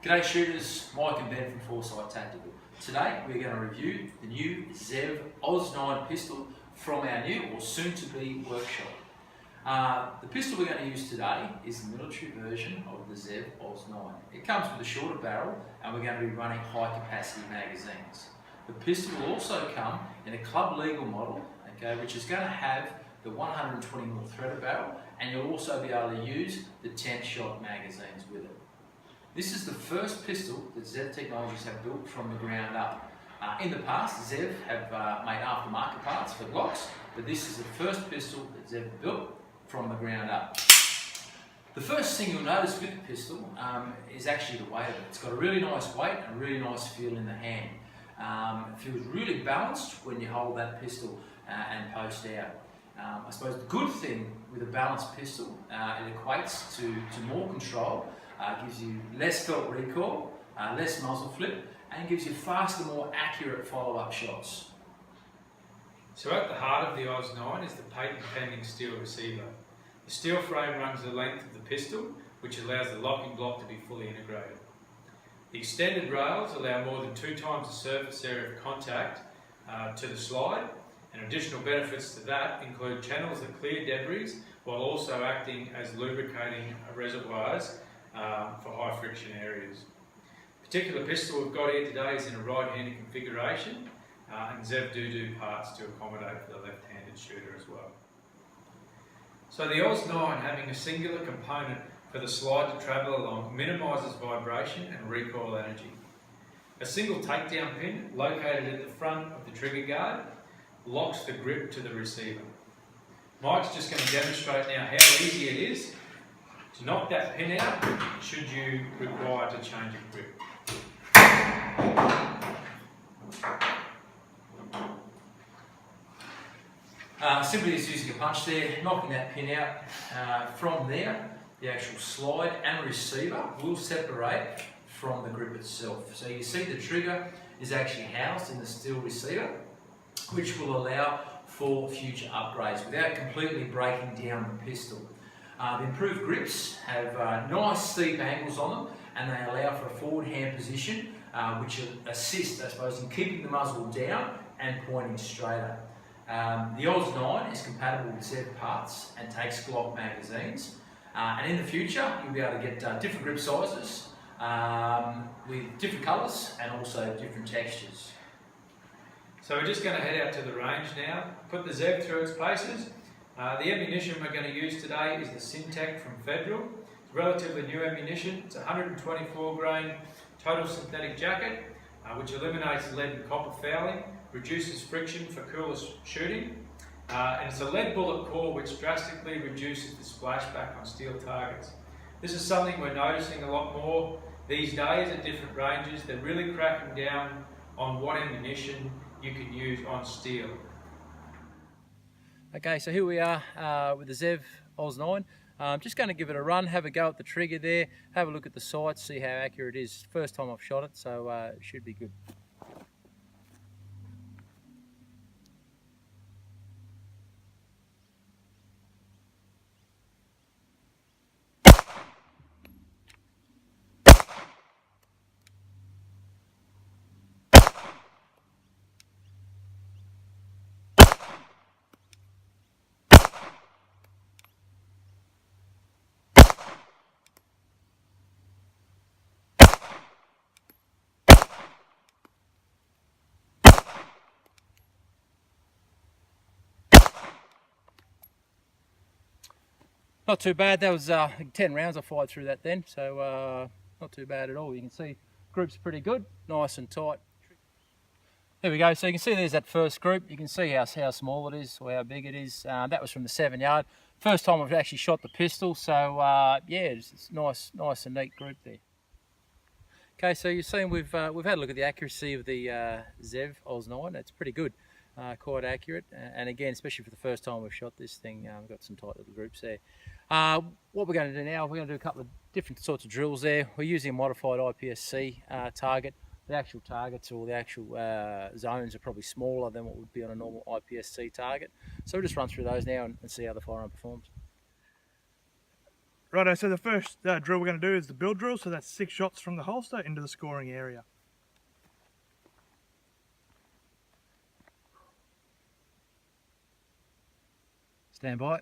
G'day shooters, Mike and Ben from Foresight Tactical. Today we're going to review the new Zev OZ9 pistol from our new or soon to be workshop. The pistol we're going to use today is the military version of the Zev OZ9. It comes with a shorter barrel and we're going to be running high capacity magazines. The pistol will also come in a club legal model, which is going to have the 120mm threaded barrel, and you'll also be able to use the 10-shot magazines with it. This is the first pistol that Zev Technologies have built from the ground up. In the past, Zev have made aftermarket parts for Glocks, but this is the first pistol that Zev built from the ground up. The first thing you'll notice with the pistol is actually the weight of it. It's got a really nice weight and a really nice feel in the hand. It feels really balanced when you hold that pistol and post out. I suppose the good thing with a balanced pistol, it equates to more control, gives you less felt recoil, less muzzle flip, and gives you faster, more accurate follow-up shots. So at the heart of the OZ9 is the patent pending steel receiver. The steel frame runs the length of the pistol, which allows the locking block to be fully integrated. The extended rails allow more than 2 times the surface area of contact to the slide, and additional benefits to that include channels that clear debris while also acting as lubricating reservoirs for high friction areas. The particular pistol we've got here today is in a right-handed configuration, and Zev do parts to accommodate for the left-handed shooter as well. So the OZ9 having a singular component for the slide to travel along minimises vibration and recoil energy. A single takedown pin located at the front of the trigger guard locks the grip to the receiver. Mike's just going to demonstrate now how easy it is to knock that pin out should you require to change a grip. Simply just using a punch there, knocking that pin out. From there, the actual slide and receiver will separate from the grip itself. So you see the trigger is actually housed in the steel receiver, which will allow for future upgrades without completely breaking down the pistol. The improved grips have nice steep angles on them, and they allow for a forward hand position, which assist, I suppose, in keeping the muzzle down and pointing straighter. The OZ9 is compatible with Zev parts and takes Glock magazines, and in the future you'll be able to get different grip sizes with different colours and also different textures. So we're just going to head out to the range now, put the Zev through its paces. The ammunition we're going to use today is the Syntec from Federal. It's relatively new ammunition. It's a 124 grain total synthetic jacket, which eliminates lead and copper fouling, reduces friction for cooler shooting, and it's a lead bullet core which drastically reduces the splashback on steel targets. This is something we're noticing a lot more these days at different ranges. They're really cracking down on what ammunition you can use on steel. Okay, so here we are with the Zev OZ9. I'm just going to give it a run, have a go at the trigger there, have a look at the sights, see how accurate it is. First time I've shot it, so it should be good. Not too bad. That was 10 rounds I fired through that then, so not too bad at all. You can see group's pretty good, nice and tight. There we go. So you can see there's that first group. You can see how small it is or how big it is. That was from the 7-yard. First time I've actually shot the pistol, so yeah, it's nice and neat group there. Okay, so you're seeing we've had a look at the accuracy of the Zev OZ9. It's pretty good. Quite accurate, and again, especially for the first time we've shot this thing, we've got some tight little groups there. What we're going to do now, we're going to do a couple of different sorts of drills there. We're using a modified IPSC target. The actual targets or the actual zones are probably smaller than what would be on a normal IPSC target. So we'll just run through those now and see how the firearm performs. Righto, so the first drill we're going to do is the build drill, so that's 6 shots from the holster into the scoring area. Stand by.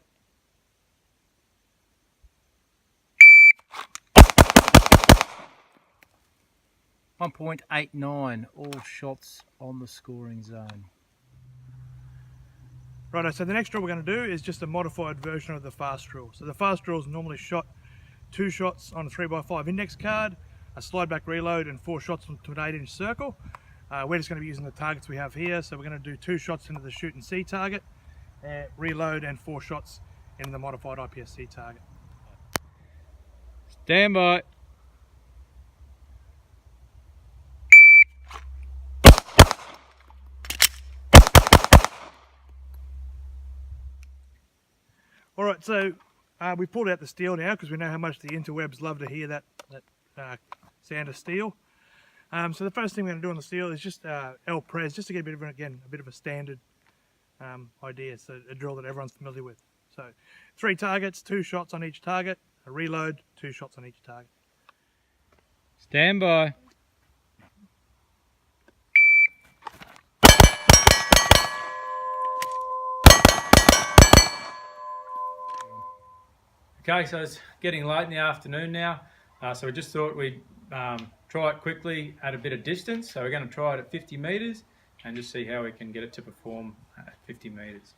.89, all shots on the scoring zone. Righto, so the next drill we're going to do is just a modified version of the fast drill. So the fast drill is normally shot 2 shots on a 3x5 index card, a slide back reload, and 4 shots into an 8-inch circle. We're just going to be using the targets we have here, so we're going to do 2 shots into the shoot and see target, reload, and 4 shots into the modified IPSC target. Stand by. Alright, so we pulled out the steel now because we know how much the interwebs love to hear that sound of steel. So the first thing we're going to do on the steel is just L-Pres, just to get a bit of, again, a bit of a standard idea, so a drill that everyone's familiar with. So 3 targets, 2 shots on each target, a reload, 2 shots on each target. Stand by. Okay, so it's getting late in the afternoon now, so we just thought we'd try it quickly at a bit of distance. So we're going to try it at 50 metres and just see how we can get it to perform at 50 metres.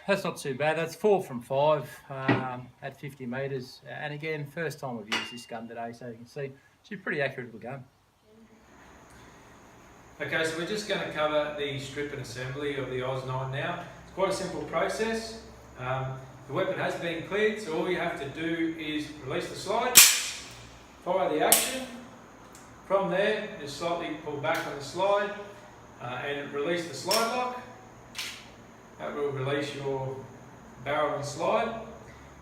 That's not too bad. That's 4 from 5 at 50 metres. And again, first time we've used this gun today, so you can see it's a pretty accurate little gun. Okay, so we're just going to cover the strip and assembly of the OZ9 now. It's quite a simple process. The weapon has been cleared, so all you have to do is release the slide, fire the action. From there, just slightly pull back on the slide and release the slide lock. That will release your barrel and slide.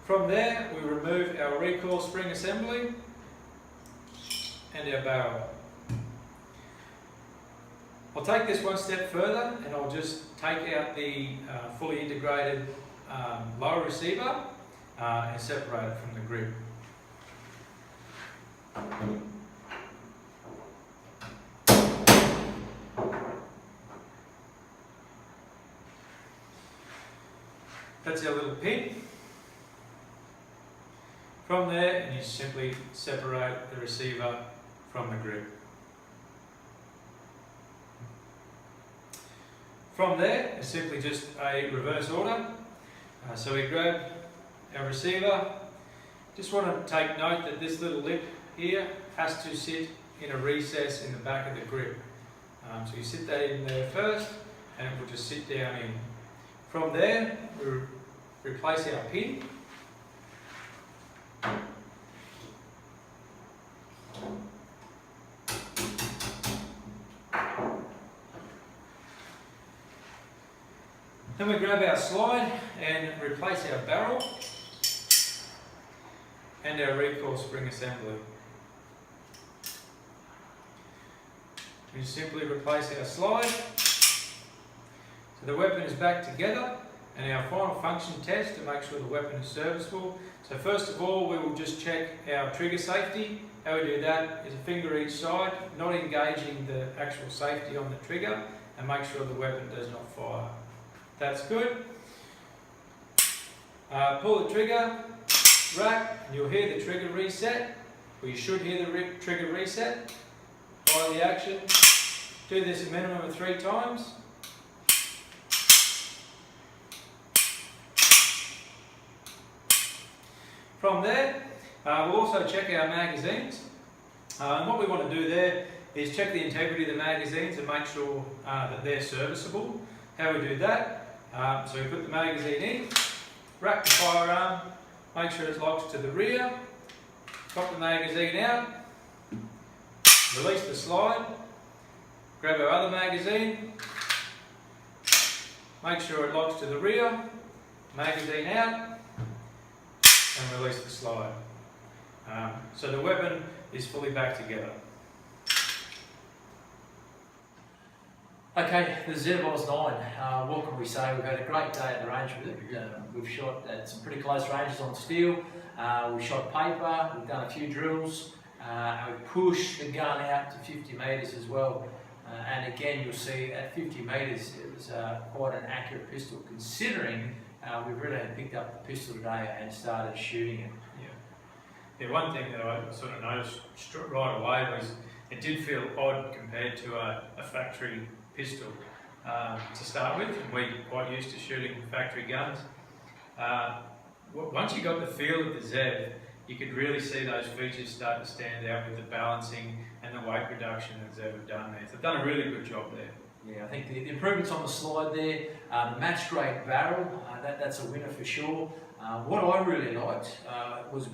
From there, we remove our recoil spring assembly and our barrel. I'll take this one step further and I'll just take out the fully integrated lower receiver and separate it from the grip. That's our little pin. From there, and you simply separate the receiver from the grip. From there, it's simply just a reverse order. So we grab our receiver. Just want to take note that this little lip here has to sit in a recess in the back of the grip. So you sit that in there first, and it will just sit down in. From there, we replace our pin. Then we grab our slide and replace our barrel and our recoil spring assembly. We simply replace our slide. So the weapon is back together, and our final function test to make sure the weapon is serviceable. So first of all, we will just check our trigger safety. How we do that is a finger each side, not engaging the actual safety on the trigger, and make sure the weapon does not fire. That's good. Pull the trigger, rack, and you'll hear the trigger reset, or you should hear the trigger reset. Fire the action. Do this a minimum of 3 times. From there, we'll also check our magazines. And what we want to do there is check the integrity of the magazines and make sure that they're serviceable. How we do that, so we put the magazine in, rack the firearm, make sure it's locked to the rear, pop the magazine out, release the slide, grab our other magazine, make sure it locks to the rear, magazine out, and release the slide. So the weapon is fully back together. Okay, the Zev OZ9, what can we say? We've had a great day at the range with it. We've shot at some pretty close ranges on steel. We've shot paper, we've done a few drills, and we've pushed the gun out to 50 metres as well. And again, you'll see at 50 metres it was quite an accurate pistol, considering we've really picked up the pistol today and started shooting it. Yeah, one thing that I sort of noticed right away was it did feel odd compared to a factory pistol to start with. We're quite used to shooting factory guns. Once you got the feel of the Zev, you could really see those features start to stand out with the balancing and the weight reduction that Zev have done there. So they've done a really good job there. Yeah, I think the improvements on the slide there, the match grade barrel, that's a winner for sure. What I really liked was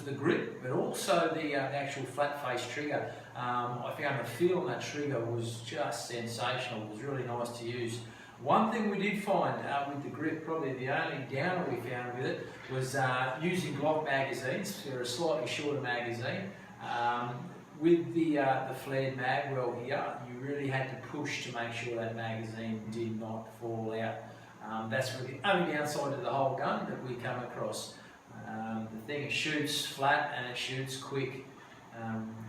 the grip, but also the actual flat face trigger. I found the feel on that trigger was just sensational. It was really nice to use. One thing we did find with the grip, probably the only downer we found with it, was using Glock magazines. They're a slightly shorter magazine. With the flared mag well here, you really had to push to make sure that magazine did not fall out. That's really the only downside to the whole gun that we come across. The thing, it shoots flat and it shoots quick.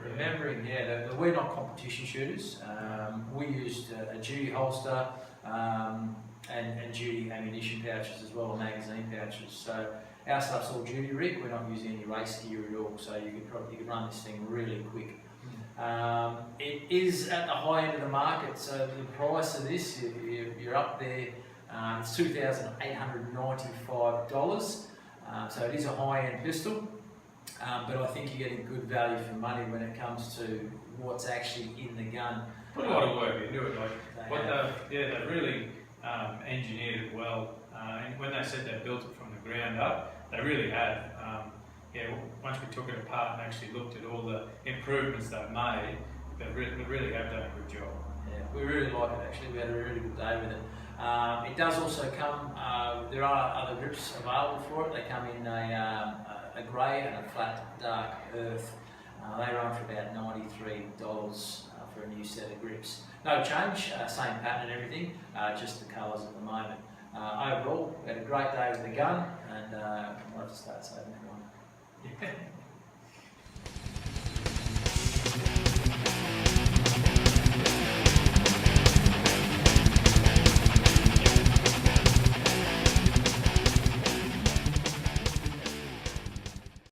Remembering, that we're not competition shooters. We used a duty holster and duty ammunition pouches as well, magazine pouches. So our stuff's all duty rig. We're not using any race gear at all. So you could run this thing really quick. It is at the high end of the market. So the price of this, you're up there. It's $2,895, so it is a high-end pistol, but I think you're getting good value for money when it comes to what's actually in the gun. Put a lot of work into it. They really engineered it well, and when they said they built it from the ground up, they really have. Once we took it apart and actually looked at all the improvements they've made, they really have done a good job. Yeah, we really like it actually. We had a really good day with it. It does also come, there are other grips available for it. They come in a grey and a flat dark earth. They run for about $93 for a new set of grips. No change, same pattern and everything, just the colours at the moment. Overall, we had a great day with the gun, and we'll have to start saving everyone.